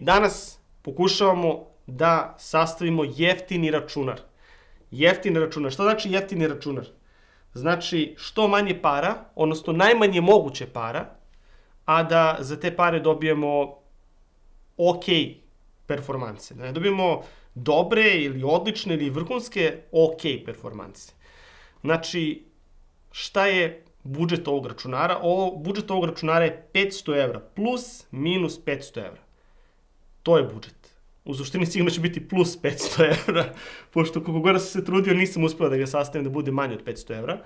Danas pokušavamo da sastavimo jeftini računar. Jeftini računar. Šta znači jeftini računar? Znači što manje para, odnosno najmanje moguće para, a da za te pare dobijemo ok performanse. Da ne dobijemo dobre ili odlične ili vrhunske ok performanse. Znači, šta je budžet ovog računara? Budžet ovog računara je 500 evra, plus minus 500 evra. To je budžet. U suštini sigurno će biti plus 500 evra, pošto kako god sam se trudio nisam uspeo da ga sastavim da bude manje od 500 evra.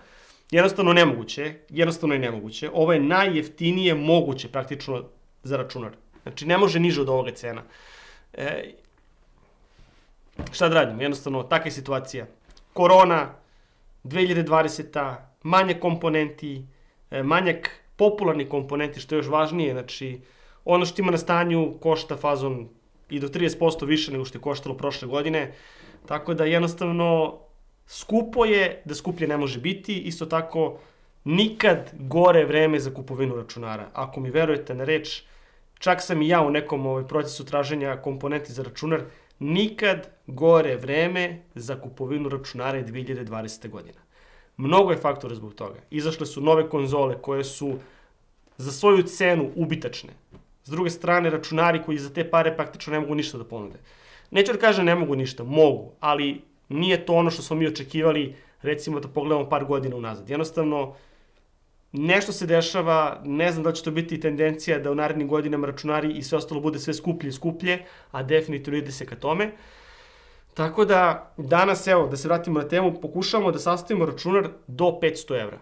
Jednostavno je nemoguće. Ovo je najjeftinije moguće praktično za računar. Znači ne može niže od ovoga cena. Šta da radimo? Jednostavno, takva je situacija. Korona, 2020. Manjak komponenti, manjak popularnih komponenti, što je još važnije. Znači, ono što ima na stanju košta fazon i do 30% više nego što je koštalo prošle godine. Tako da jednostavno skupo je, da skuplje ne može biti. Isto tako, nikad gore vreme za kupovinu računara. Ako mi verujete na reč, čak sam i ja u nekom procesu traženja komponenti za računar, nikad gore vreme za kupovinu računara je 2020. godina. Mnogo je faktora zbog toga. Izašle su nove konzole koje su za svoju cenu ubitačne. S druge strane, računari koji za te pare praktično ne mogu ništa da ponude. Neću da kažem ne mogu ništa, mogu, ali nije to ono što smo mi očekivali, recimo da pogledamo par godina unazad. Jednostavno, nešto se dešava, ne znam da će to biti tendencija da u narednim godinama računari i sve ostalo bude sve skuplje i skuplje, a definitivno ide se ka tome. Tako da danas, evo, da se vratimo na temu, pokušavamo da sastavimo računar do 500 evra.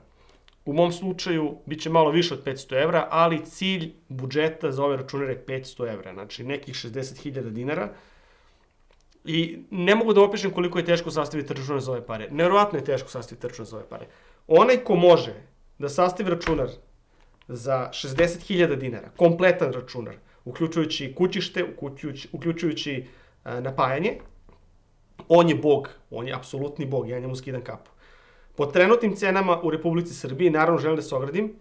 U mom slučaju bit će malo više od 500 evra, ali cilj budžeta za ove računare je 500 evra, znači nekih 60.000 dinara. I ne mogu da opišem koliko je teško sastaviti računar za ove pare. Nevjerovatno je teško sastaviti računar za ove pare. Onaj ko može da sastavi računar za 60.000 dinara, kompletan računar, uključujući kućište, uključujući napajanje, on je bog, on je apsolutni bog, ja njemu skidam kapu. Po trenutnim cenama u Republici Srbiji, naravno želim da se ogradim,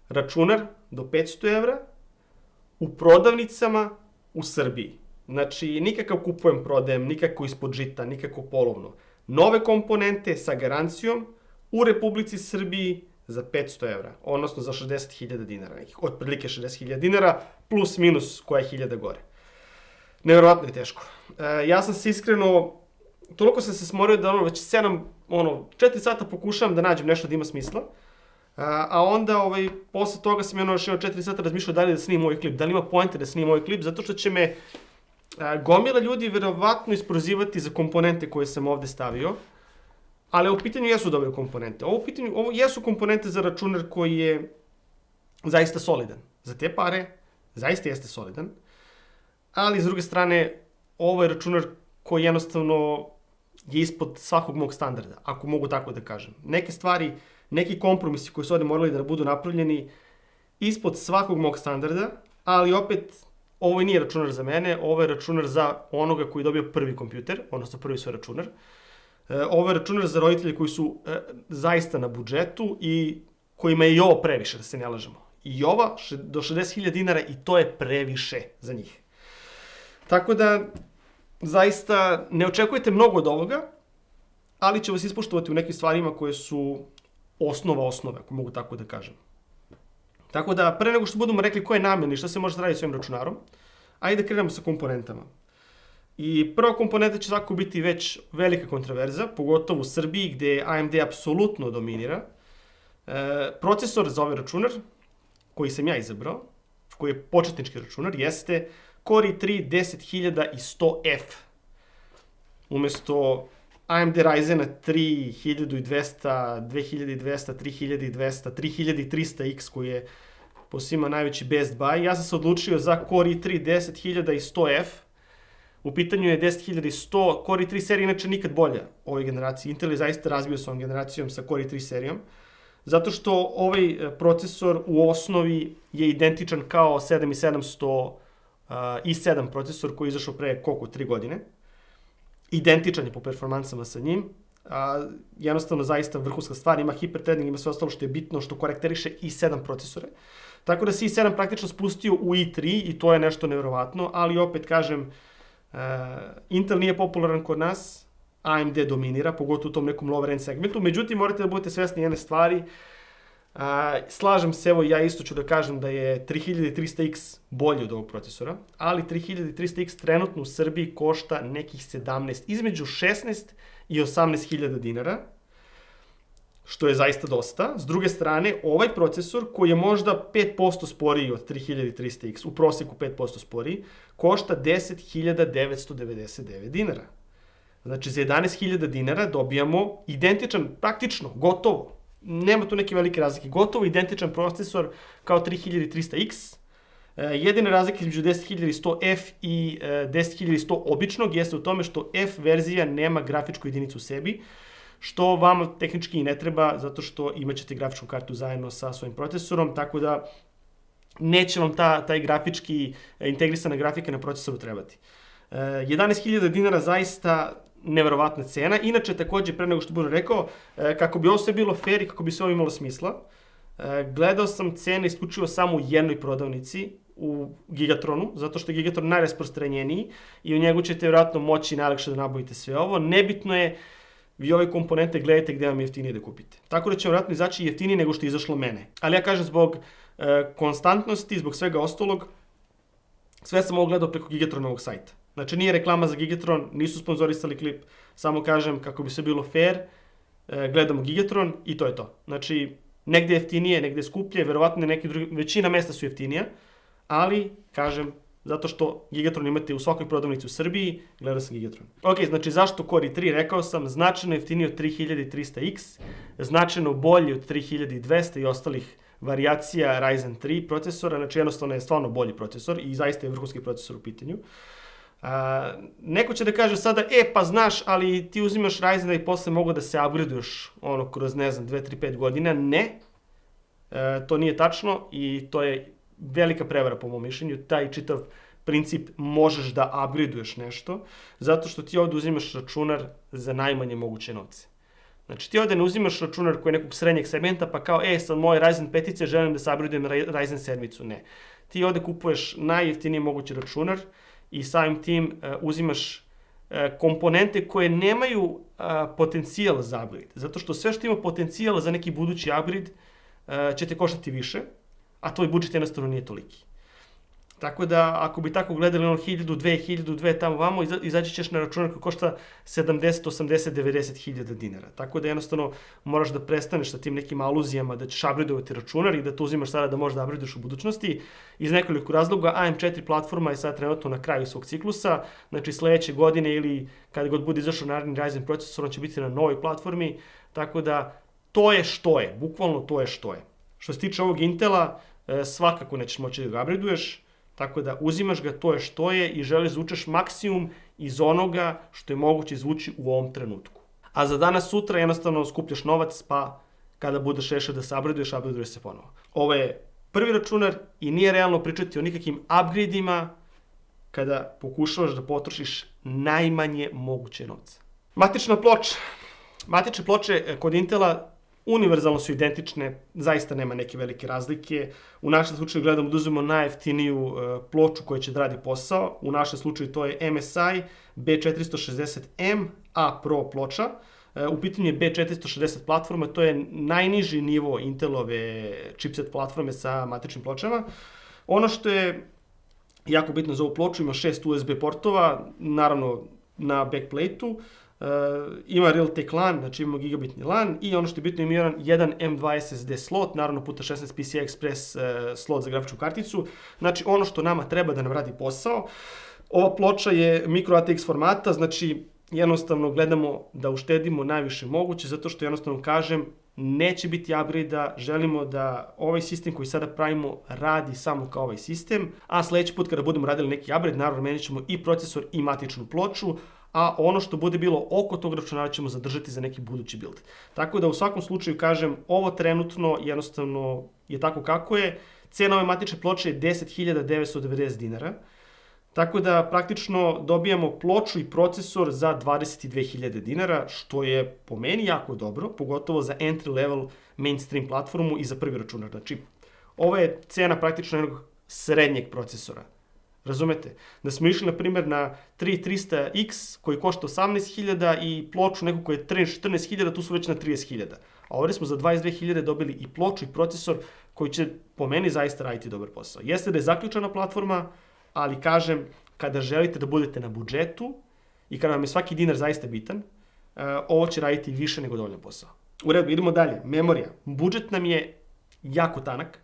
računar do 500 evra u prodavnicama u Srbiji. Znači, nikakav kupujem, prodajem, nikako ispod žita, nikako polovno. Nove komponente sa garancijom u Republici Srbiji za 500 evra, odnosno za 60.000 dinara, nekih otprilike 60.000 dinara, plus minus koja je 1000 gore. Nevjerovatno je teško. Ja sam se iskreno, toliko sam se smorio da već 4 sata pokušavam da nađem nešto da ima smisla, a onda posle toga sam još 4 sata razmišljao da li da snimim ovaj klip, da li ima poente da snimim ovaj klip, zato što će me gomila ljudi verovatno isprozivati za komponente koje sam ovde stavio, ali u pitanju jesu dobre komponente. Ovo jesu komponente za računar koji je zaista solidan. Za te pare zaista jeste solidan, ali s druge strane ovo je računar koji jednostavno je ispod svakog mog standarda, ako mogu tako da kažem. Neke stvari, neki kompromisi koji su ovde morali da budu napravljeni ispod svakog mog standarda, ali opet ovo nije računar za mene, ovo je računar za onoga koji je dobio prvi kompjuter, odnosno prvi svoj računar. Ovo je računar za roditelje koji su zaista na budžetu i kojima je i ovo previše, da se ne lažemo. I ova do 60.000 dinara i to je previše za njih. Tako da, zaista, ne očekujete mnogo od ovoga, ali će vas ispoštovati u nekim stvarima koje su osnove, ako mogu tako da kažem. Tako da, pre nego što budemo rekli koje je namene i šta se može raditi s ovim računarom, ajde da krenemo sa komponentama. I prva komponenta će svakako biti već velika kontroverza, pogotovo u Srbiji gde AMD apsolutno dominira. Procesor za ovaj računar, koji sam ja izabrao, koji je početnički računar, jeste Core i3 10100F. Umesto AMD Ryzena 3200, 2200, 3200, 3300X koji je po svima najveći best buy, ja sam se odlučio za Core i3 10100F. U pitanju je 10100, Core i3 serija inače nikad bolja ovoj generaciji. Intel je zaista razbio s ovom generacijom sa Core i3 serijom, zato što ovaj procesor u osnovi je identičan kao 7700 i7 procesor koji je izašao pre 3 godine. Identičan je po performansama sa njim. Jednostavno zaista vrhunska stvar, ima hiperthreading, ima sve ostalo što je bitno, što karakteriše i7 procesore. Tako da se i7 praktično spustio u i3 i to je nešto nevjerovatno, ali opet kažem, Intel nije popularan kod nas, AMD dominira, pogotovo u tom nekom lower end segmentu. Međutim, morate da budete svesni jedne stvari. Slažem se, evo ja isto ću da kažem da je 3300X bolji od ovog procesora, ali 3300X trenutno u Srbiji košta nekih 17, između 16 i 18.000 dinara, što je zaista dosta. S druge strane, ovaj procesor, koji je možda 5% sporiji od 3300X, u proseku 5% sporiji, košta 10.999 dinara. Znači, za 11.000 dinara dobijamo identičan, praktično, gotovo, nema tu neke velike razlike, gotovo identičan procesor kao 3300X. Jedina razlika između 10100F i 10100 običnog jeste u tome što F verzija nema grafičku jedinicu u sebi, što vama tehnički i ne treba, zato što imaćete grafičku kartu zajedno sa svojim procesorom, tako da neće vam taj grafički integrisana grafika na procesoru trebati. 11.000 dinara zaista neverovatna cena. Inače, takođe, pre nego što budem rekao, kako bi ovo sve bilo fair i kako bi sve ovo imalo smisla, gledao sam cene isključivo samo u jednoj prodavnici, u Gigatronu, zato što je Gigatron najrasprostranjeniji i u njegu ćete vjerojatno moći najlakše da nabavite sve ovo. Nebitno je, vi ove komponente gledajte gde vam je jeftinije da kupite. Tako da će vjerojatno izaći jeftinije nego što je izašlo mene. Ali ja kažem, zbog konstantnosti, zbog svega ostalog, sve sam ovo gledao preko Gigatronovog sajta. Znači, nije reklama za Gigatron, nisu sponzorisali klip, samo kažem kako bi sve bilo fair, gledamo Gigatron i to je to. Znači, negde je jeftinije, negde je skuplje, verovatno neke druge, većina mesta su jeftinija, ali, kažem, zato što Gigatron imate u svakoj prodavnici u Srbiji, gledao sam Gigatron. Ok, znači zašto Core i3? Rekao sam, značajno jeftiniji od 3300X, značajno bolji od 3200 i ostalih varijacija Ryzen 3 procesora, znači jednostavno je stvarno bolji procesor i zaista je vrhunski procesor u pitanju. Neko će da kaže sada, pa znaš, ali ti uzimaš Ryzena i posle mogu da se upgradeuješ kroz, ne znam, 2, 3, 5 godina. Ne, to nije tačno i to je velika prevara po mom mišljenju. Taj čitav princip možeš da upgradeuješ nešto, zato što ti ovde uzimaš računar za najmanje moguće novce. Znači, ti ovde ne uzimaš računar koji je nekog srednjeg segmenta, pa kao, sad moje Ryzen 5 želim da se upgradeujem na Ryzen 7. Ne. Ti ovde kupuješ najjeftiniji mogući računar i samim tim uzimaš komponente koje nemaju potencijal za upgrade. Zato što sve što ima potencijal za neki budući upgrade će te koštati više, a tvoj budžet jednostavno nije toliki. Tako da, ako bi tako gledali 1000, tamo vamo, izaći ćeš na računar koji košta 70, 80, 90 hiljada dinara. Tako da jednostavno moraš da prestaneš sa tim nekim aluzijama da ćeš upgradeovati računar i da to uzimaš sada da možeš da upgradeuješ u budućnosti. Iz nekoliko razloga, AM4 platforma je sad trenutno na kraju svog ciklusa, znači sledeće godine ili kada god bude izašao naredni Ryzen procesor, on će biti na novoj platformi, tako da to je što je, bukvalno to je što je. Što se tiče ovog Intela, svakako nećeš moći da ga upgradeuješ, tako da uzimaš ga, to je što je i želiš da izvučeš maksimum iz onoga što je moguće izvući u ovom trenutku. A za danas sutra jednostavno skupljaš novac, pa kada budeš rešio da se upgradeuješ se ponovo. Ovo je prvi računar i nije realno pričati o nikakvim upgradeima kada pokušavaš da potrošiš najmanje moguće novca. Matična ploča. Matične ploče kod Intela univerzalno su identične, zaista nema neke velike razlike. U našem slučaju gledamo da uzmemo najjeftiniju ploču koja će da radi posao. U našem slučaju to je MSI B460M A Pro ploča. U pitanju je B460 platforma, to je najniži nivo Intelove chipset platforme sa matičnim pločama. Ono što je jako bitno za ovu ploču, ima 6 USB portova, naravno na backplate-u. Ima Realtek LAN, znači imamo gigabitni LAN i ono što je bitno ima jedan M2 SSD slot, naravno puta 16 PCI Express slot za grafičku karticu. Znači ono što nama treba da nam radi posao. Ova ploča je micro ATX formata, znači jednostavno gledamo da uštedimo najviše moguće, zato što jednostavno kažem, neće biti upgrade-a, želimo da ovaj sistem koji sada pravimo radi samo kao ovaj sistem, a sledeći put kada budemo radili neki upgrade, naravno menit ćemo i procesor i matičnu ploču, a ono što bude bilo oko tog računara ćemo zadržati za neki budući build. Tako da u svakom slučaju kažem, ovo trenutno jednostavno je tako kako je. Cena ove matične ploče je 10.990 dinara. Tako da praktično dobijamo ploču i procesor za 22.000 dinara, što je po meni jako dobro, pogotovo za entry level mainstream platformu i za prvi računar. Znači, ovo je cena praktično jednog srednjeg procesora. Razumete? Da smo išli, na primjer, na 3300X koji košta 18.000 i ploču neku koja je 14.000, tu su već na 30.000. A ovdje smo za 22.000 dobili i ploču i procesor koji će po meni zaista raditi dobar posao. Jeste da je zaključana platforma, ali kažem, kada želite da budete na budžetu i kada vam je svaki dinar zaista bitan, ovo će raditi više nego dovoljno posao. U redu, idemo dalje. Memorija. Budžet nam je jako tanak.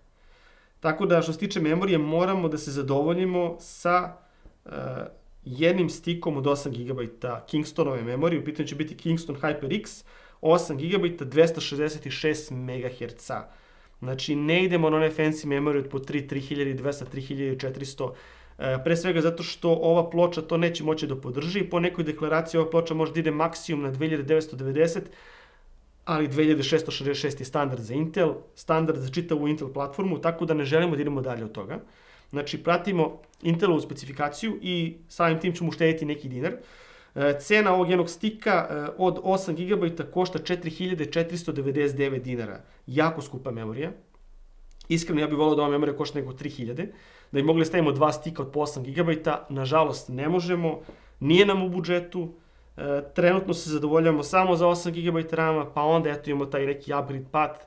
Tako da što se tiče memorije moramo da se zadovoljimo sa jednim stikom od 8 GB Kingstonove memorije. U pitanju će biti Kingston HyperX, 8 GB, 266 MHz. Znači ne idemo na one fancy memorije od po 3200, 3400, pre svega zato što ova ploča to neće moći da podrži. Po nekoj deklaraciji ova ploča može da ide maksimum na 2990, ali 2666 je standard za Intel, standard za čitavu Intel platformu, tako da ne želimo da idemo dalje od toga. Znači, pratimo Intelovu specifikaciju i samim tim ćemo uštediti neki dinar. Cena ovog jednog stika od 8 GB košta 4499 dinara. Jako skupa memorija. Iskreno, ja bih volio da ova memorija košta nego 3000, da bi mogli stavimo dva stika od po 8 GB. Nažalost, ne možemo, nije nam u budžetu. Trenutno se zadovoljavamo samo za 8 GB RAM-a, pa onda eto imamo taj neki upgrade path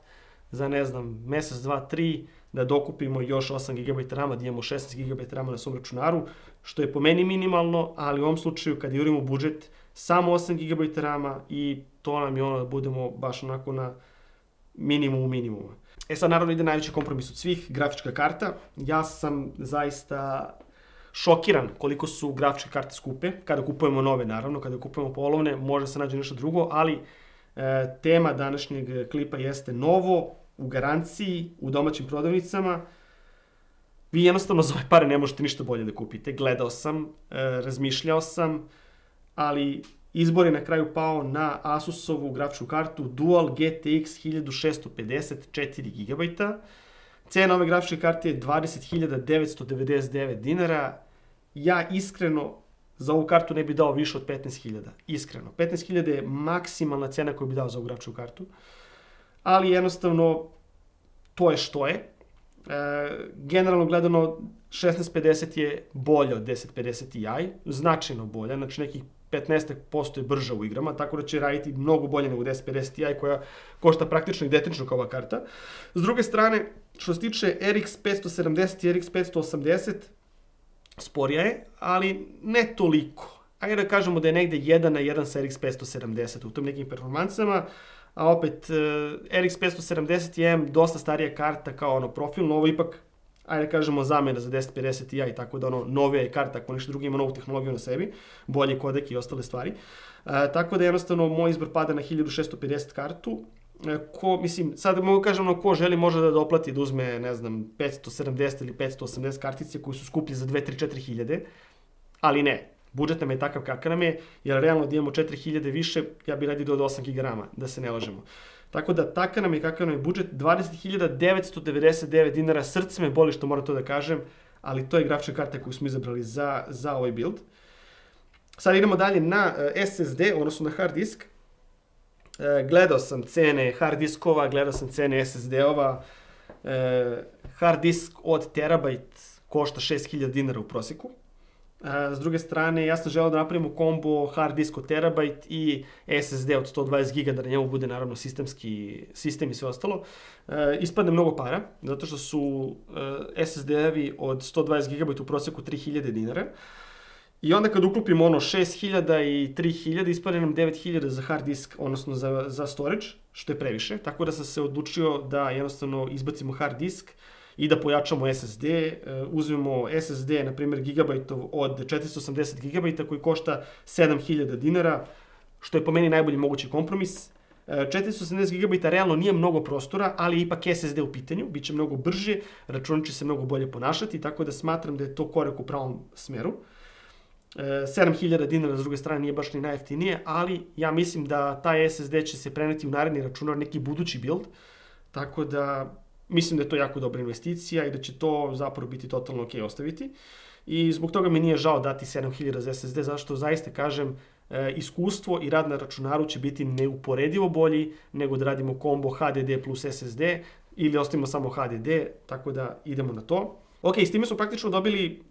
za, ne znam, mesec, 2, 3, da dokupimo još 8 GB RAM-a, da imamo 16 GB RAM-a na svom računaru, što je po meni minimalno, ali u ovom slučaju kad jurimo budžet, samo 8 GB RAM-a i to nam je ono da budemo baš onako na minimumu minimuma. Sad naravno ide najveći kompromis od svih, grafička karta. Ja sam zaista šokiran koliko su grafičke karte skupe, kada kupujemo nove naravno, kada kupujemo polovne, može se nađe nešto drugo, ali tema današnjeg klipa jeste novo, u garanciji, u domaćim prodavnicama. Vi jednostavno za ove pare ne možete ništa bolje da kupite. Gledao sam, razmišljao sam, ali izbor je na kraju pao na Asusovu grafičku kartu Dual GTX 1650 4 GB. Cena ove grafičke karte je 20.999 dinara. Ja iskreno za ovu kartu ne bih dao više od 15.000. Iskreno. 15.000 je maksimalna cena koju bih dao za ovu grafičku kartu. Ali jednostavno, to je što je. Generalno gledano, 1650 je bolja od 1050 Ti. Značajno bolja, znači nekih 15% je brža u igrama, tako da će raditi mnogo bolje nego 1050 Ti koja košta praktično identično kao ova karta. S druge strane, što se tiče RX 570 i RX 580, sporija je, ali ne toliko. Ajde da kažemo da je negde 1 na 1 sa RX 570 u tom nekim performansama, a opet RX 570 je dosta starija karta kao ono profilno, ovo ipak, ajde da kažemo, zamjena za 1050 Ti, tako da ono novija je karta, ako nešto drugo ima novu tehnologiju na sebi, bolji kodek i ostale stvari. Tako da jednostavno moj izbor pada na 1650 kartu. Sad mogu kažem, ko želi može da doplati, da uzme, ne znam, 570 ili 580 kartice koji su skuplji za 2, 3, 4 hiljade, ali ne. Budžet nam je takav kakav nam je, jer realno da imamo 4000 više, ja bih radio do 8 GB RAM-a, da se ne lažemo. Tako da takav nam je kakav nam je budžet, 20.999 dinara, srce me boli što moram to da kažem, ali to je grafička karta koju smo izabrali za ovaj build. Sad idemo dalje na SSD, odnosno na hard disk. Gledao sam cene hard diskova, gledao sam cene SSD-ova. Hard disk od terabajt košta 6000 dinara u prosjeku. S druge strane, ja sam želeo da napravimo kombo hard disk od terabajt i SSD od 120 GB, da na njemu bude naravno sistem i sve ostalo. Ispadne mnogo para, zato što su SSD-evi od 120 GB u prosjeku 3000 dinara. I onda kad uklopimo ono 6000 i 3000, ispadne nam 9000 za hard disk, odnosno za storage, što je previše. Tako da sam se odlučio da jednostavno izbacimo hard disk i da pojačamo SSD. Uzmemo SSD, na primjer, gigabajtov od 480 GB koji košta 7000 dinara, što je po meni najbolji mogući kompromis. 480 GB realno nije mnogo prostora, ali ipak SSD u pitanju, bit će mnogo brže, računar će se mnogo bolje ponašati, tako da smatram da je to korak u pravom smeru. 7000 dinara, s druge strane, nije baš ni najjeftinije, ali ja mislim da taj SSD će se preneti u naredni računar, neki budući build, tako da mislim da je to jako dobra investicija i da će to zapravo biti totalno ok ostaviti. I zbog toga mi nije žao dati 7000 za SSD, zašto zaista kažem, iskustvo i rad na računaru će biti neuporedivo bolji nego da radimo kombo HDD plus SSD. ili ostavimo samo HDD, tako da idemo na to. Ok, s time smo praktično dobili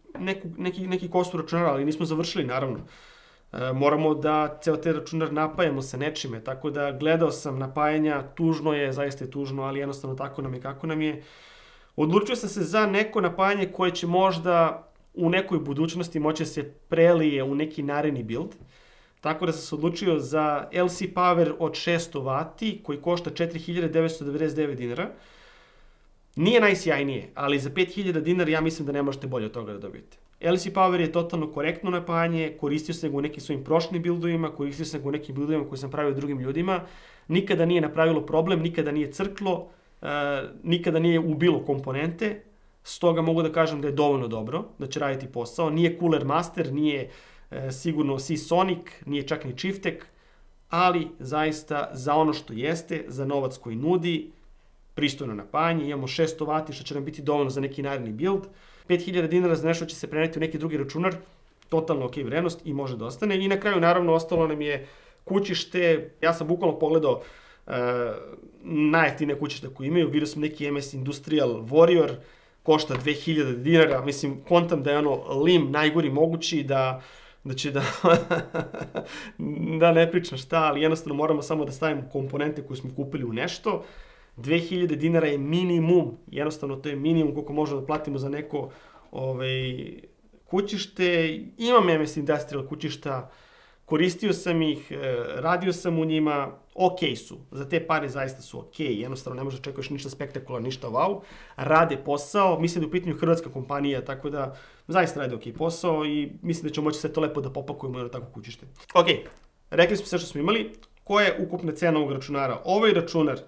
neki kostur računara, ali nismo završili naravno. Moramo da ceo te računar napajamo sa nečime, tako da gledao sam napajanja, tužno je, zaista je tužno, ali jednostavno tako nam je kako nam je. Odlučio sam se za neko napajanje koje će možda u nekoj budućnosti moći se prelije u neki naredni build. Tako da sam se odlučio za LC Power od 600 W koji košta 4999 dinara. Nije najsjajnije, ali za 5000 dinara ja mislim da ne možete bolje od toga da dobijete. LC Power je totalno korektno napajanje, koristio sam ga u nekim svojim prošlim buildovima, koristio sam ga u nekim buildovima koje sam pravio drugim ljudima. Nikada nije napravilo problem, nikada nije crklo, nikada nije ubilo komponente. Stoga mogu da kažem da je dovoljno dobro, da će raditi posao. Nije Cooler Master, nije sigurno Seasonic, nije čak ni Chieftec, ali zaista za ono što jeste, za novac koji nudi, pristojno napajanje, imamo 600 W što će nam biti dovoljno za neki naredni build. 5000 dinara za nešto će se preneti u neki drugi računar, totalno ok vrednost i može da ostane. I na kraju naravno ostalo nam je kućište, ja sam bukvalno pogledao najjeftinije kućište koje imaju, vidio sam neki MS Industrial Warrior, košta 2000 dinara, mislim kontam da je ono lim najgori mogući, da će da ne pričam šta, ali jednostavno moramo samo da stavimo komponente koje smo kupili u nešto. 2000 dinara je minimum, jednostavno to je minimum koliko možemo da platimo za neko kućište. Imam MS Industrial kućišta, koristio sam ih, radio sam u njima, ok su, za te pare zaista su ok, jednostavno ne možeš da čekuješ ništa spektakularno, ništa wow, rade posao, mislim da je u pitanju hrvatska kompanija, tako da zaista rade ok posao i mislim da ćemo moći sve to lepo da popakujemo na tako kućište. Ok, rekli smo sve što smo imali, koja je ukupna cena ovog računara? Ovaj računar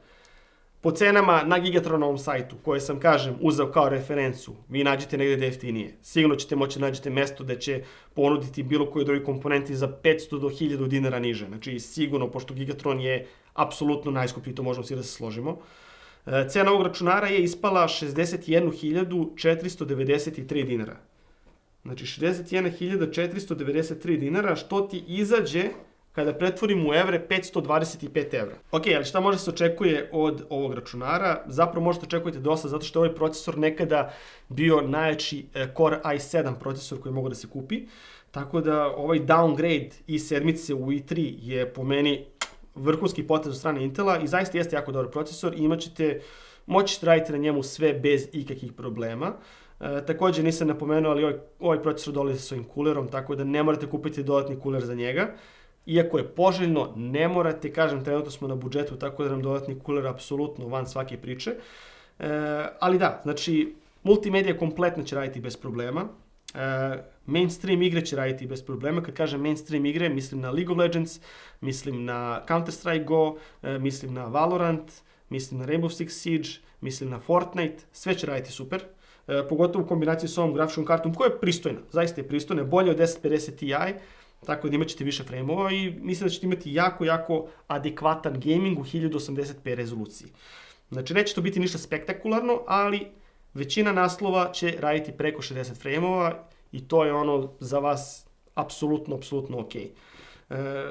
po cenama na Gigatronovom sajtu, koje sam, kažem, uzeo kao referencu, vi nađete negde da jeftinije. Sigurno ćete moći da nađete mesto da će ponuditi bilo koji drugi komponenti za 500 do 1000 dinara niže. Znači, sigurno, pošto Gigatron je apsolutno najskuplji, to možemo svi da se složimo. Cena ovog računara je ispala 61.493 dinara. Znači, 61.493 dinara, što ti izađe kada pretvorimo u evre, 525 evra. Ok, ali šta može se očekuje od ovog računara? Zapravo možete očekujete dosta, zato što je ovaj procesor nekada bio najjači Core i7 procesor koji mogu da se kupi. Tako da ovaj downgrade i7 u i3 je po meni vrhunski potez od strane Intela i zaista jeste jako dobar procesor i moći ćete raditi na njemu sve bez ikakvih problema. Također nisam napomenuo, ali ovaj procesor dolazi sa svojim coolerom, tako da ne morate kupiti dodatni cooler za njega. Iako je poželjno, ne morate, kažem, trenutno smo na budžetu, tako da nam dodatni cooler apsolutno van svake priče. Ali da, znači, multimedija kompletno će raditi bez problema. Mainstream igre će raditi bez problema. Kad kažem mainstream igre, mislim na League of Legends, mislim na Counter-Strike Go, mislim na Valorant, mislim na Rainbow Six Siege, mislim na Fortnite, sve će raditi super. Pogotovo u kombinaciji s ovom grafičkom kartom koja je pristojna, zaista je pristojna, bolje od 1050 Ti, tako da imat ćete više frame-ova i mislim da ćete imati jako adekvatan gaming u 1080p rezoluciji. Znači neće to biti ništa spektakularno, ali većina naslova će raditi preko 60 frame-ova i to je ono za vas apsolutno ok.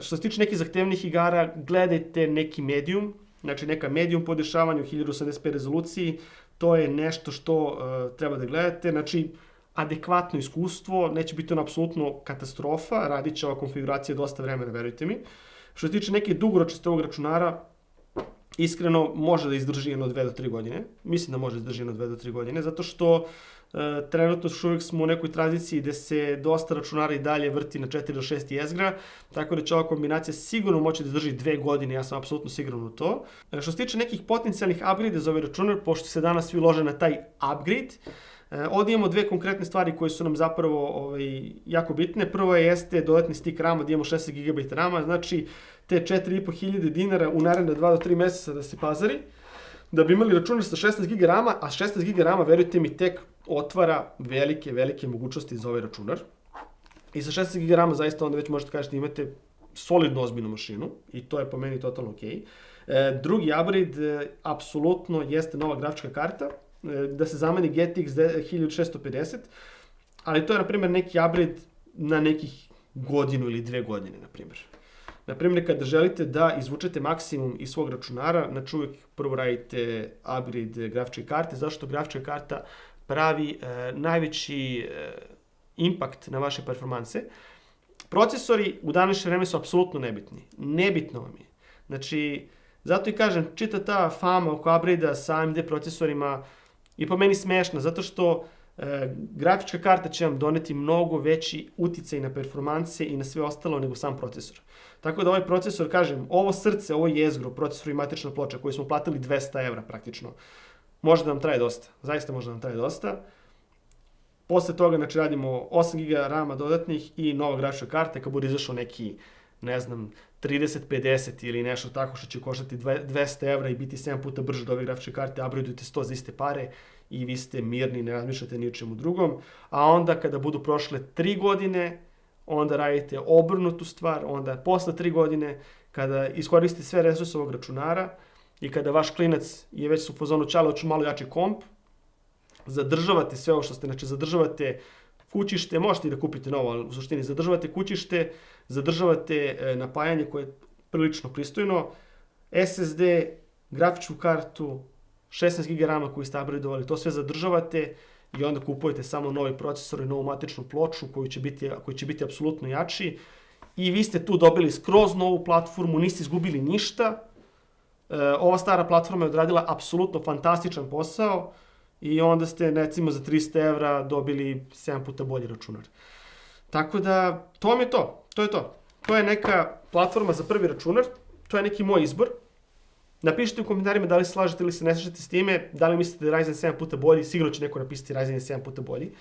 Što se tiče nekih zahtevnih igara, gledajte neki medium, znači neka medium podešavanja u 1080p rezoluciji, to je nešto što treba da gledate, znači adekvatno iskustvo, neće biti ono apsolutno katastrofa, radit će ova konfiguracija dosta vremena, verujte mi. Što se tiče neke dugoročnosti ovog računara, iskreno može da izdrži jedno 2 do 3 godine. Mislim da može da izdrži jedno 2 do 3 godine, zato što trenutno još uvijek smo u nekoj tranziciji gde se dosta računara i dalje vrti na 4 do 6 jezgra, tako da će ova kombinacija sigurno moći da izdrži 2 godine, ja sam apsolutno siguran u to. Što se tiče nekih potencijalnih upgrade za ovaj računar, pošto se danas svi lože na taj upgrade, ovdje imamo dve konkretne stvari koje su nam zapravo jako bitne. Prvo jeste dodatni stick RAM-a, gdje imamo 16 GB RAM-a, znači te 4500 dinara u naredne 2 do 3 mjeseca da se pazari, da bi imali računar sa 16 GB RAM-a, a 16 GB RAM-a, verujte mi, tek otvara velike mogućnosti za ovaj računar. I sa 16 GB RAM-a zaista onda već možete kažete da imate solidno ozbiljnu mašinu i to je po meni totalno ok. Drugi upgrade apsolutno jeste nova grafička karta, da se zameni GTX 1650, ali to je, na primjer, neki upgrade na nekih godinu ili 2 godine, na primjer. Na primjer, kada želite da izvučete maksimum iz svog računara, znači uvijek prvo radite upgrade grafičke karte. Zašto grafička karta pravi najveći impact na vaše performanse? Procesori u današnje vreme su apsolutno nebitni. Nebitno vam je. Znači, zato i kažem, čita ta fama oko upgrade-a sa AMD procesorima i po meni smešna, zato što grafička karta će vam doneti mnogo veći uticaj na performanse i na sve ostalo nego sam procesor. Tako da ovaj procesor, kažem, ovo srce, ovo jezgro, procesor i matrična ploča koju smo platili 200 evra praktično, može da nam traje dosta. Zaista može da nam traje dosta. Posle toga, znači, radimo 8 GB RAM-a dodatnih i nova grafička karta. Kad bude izašao neki, ne znam, 3050 ili nešto tako što će koštati 200 evra i biti 7 puta brže od ove grafičke karte, upgradeujete 100 za iste pare i vi ste mirni, ne razmišljate ni o čemu drugom. A onda kada budu prošle 3 godine, onda radite obrnutu stvar, onda posle 3 godine, kada iskoristite sve resurse ovog računara i kada vaš klinac je već u fazonu čale, hoću malo jači komp, zadržavate sve ovo što ste, znači zadržavate kućište, možete i da kupite novo, ali u suštini zadržavate kućište, zadržavate napajanje koje je prilično pristojno, SSD, grafičku kartu, 16 GB RAM-a koju ste upgradeovali, to sve zadržavate i onda kupujete samo novi procesor i novu matričnu ploču koji će biti apsolutno jači i vi ste tu dobili skroz novu platformu, niste izgubili ništa. Ova stara platforma je odradila apsolutno fantastičan posao i onda ste, recimo, za 300 evra dobili 7 puta bolji računar. Tako da, to vam je to. To je to. To je neka platforma za prvi računar. To je neki moj izbor. Napišite u komentarima da li se slažete ili se ne slažete s time. Da li mislite da je Ryzen 7 puta bolji. Sigurno će neko napisati Ryzen 7 puta bolji.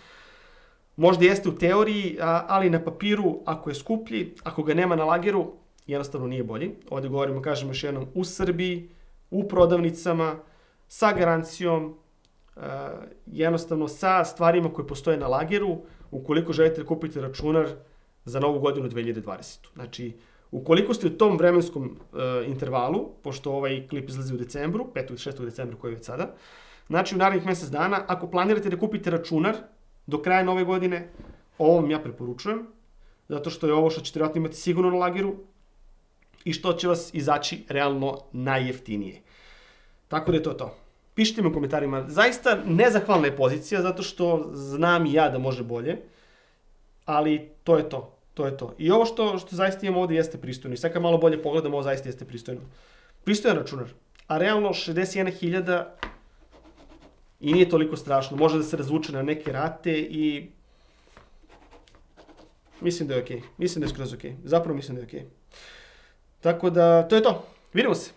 Možda jeste u teoriji, ali na papiru, ako je skuplji, ako ga nema na lageru, jednostavno nije bolji. Ovdje govorimo, kažemo još jednom, u Srbiji, u prodavnicama, sa garancijom, jednostavno sa stvarima koje postoje na lageru, ukoliko želite da kupite računar za novu godinu 2020. Znači, ukoliko ste u tom vremenskom intervalu, pošto ovaj klip izlazi u decembru, 5. i 6. decembra koji je već sada, znači u narednih mjesec dana, ako planirate da kupite računar do kraja nove godine, ovo vam ja preporučujem, zato što je ovo što ćete vjerojatno imati sigurno na lageru i što će vas izaći realno najjeftinije. Tako da je to to. Pišite mi u komentarima. Zaista nezahvalna je pozicija, zato što znam i ja da može bolje, ali to je to. To je to. I ovo što zaista imamo ovdje jeste pristojno. I sad kad malo bolje pogledamo, ovo zaista jeste pristojno. Pristojan računar. A realno 61.000 i nije toliko strašno. Može da se razvuče na neke rate i mislim da je okej. Mislim da je skroz okej. Zapravo mislim da je okej. Tako da, to je to. Vidimo se.